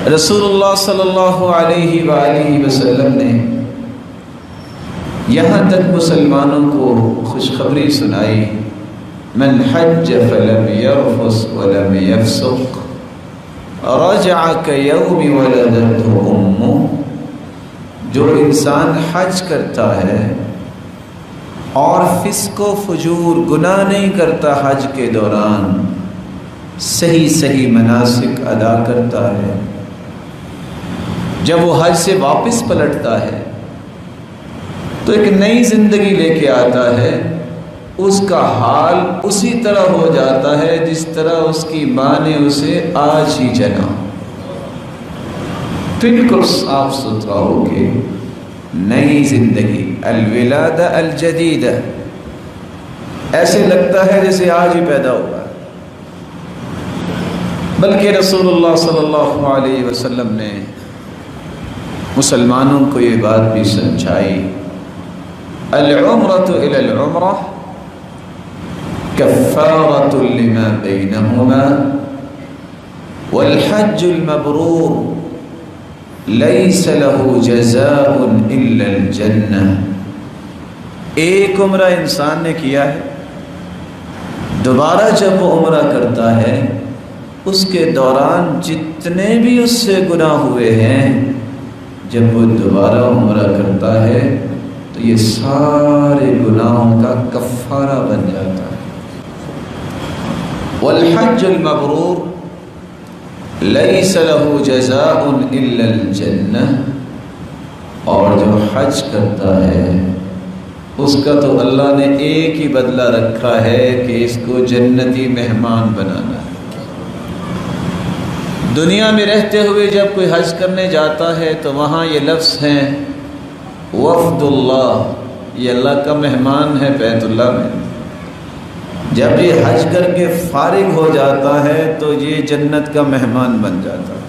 رسول اللہ صلی اللہ علیہ وآلہ وسلم نے یہاں تک مسلمانوں کو خوشخبری سنائی، من حج فلم یرفث ولم یفسق رجع کیوم ولدته امہ۔ جو انسان حج کرتا ہے اور فسق و فجور گناہ نہیں کرتا، حج کے دوران صحیح مناسک ادا کرتا ہے، جب وہ حج سے واپس پلٹتا ہے تو ایک نئی زندگی لے کے آتا ہے، اس کا حال اسی طرح ہو جاتا ہے جس طرح اس کی ماں نے اسے آج ہی جنا، بالکل صاف ستھرا ہو کے نئی زندگی، الولادہ الجدیدہ، ایسے لگتا ہے جیسے آج ہی پیدا ہوا۔ بلکہ رسول اللہ صلی اللہ علیہ وسلم نے مسلمانوں کو یہ بات بھی سمجھائی، العمرۃ الی العمرہ کفارۃ لما بینہما والحج المبرور لیس له جزاء الا الجنہ۔ ایک عمرہ انسان نے کیا ہے، دوبارہ جب وہ عمرہ کرتا ہے، اس کے دوران جتنے بھی اس سے گناہ ہوئے ہیں، جب وہ دوبارہ عمرہ کرتا ہے تو یہ سارے گناہوں کا کفارہ بن جاتا ہے۔ والحج المبرور لیس له جزاء الا الجنہ، اور جو حج کرتا ہے اس کا تو اللہ نے ایک ہی بدلہ رکھا ہے کہ اس کو جنتی مہمان بنانا ہے۔ دنیا میں رہتے ہوئے جب کوئی حج کرنے جاتا ہے تو وہاں یہ لفظ ہیں وفد اللہ، یہ اللہ کا مہمان ہے بیت اللہ میں۔ جب یہ حج کر کے فارغ ہو جاتا ہے تو یہ جنت کا مہمان بن جاتا ہے۔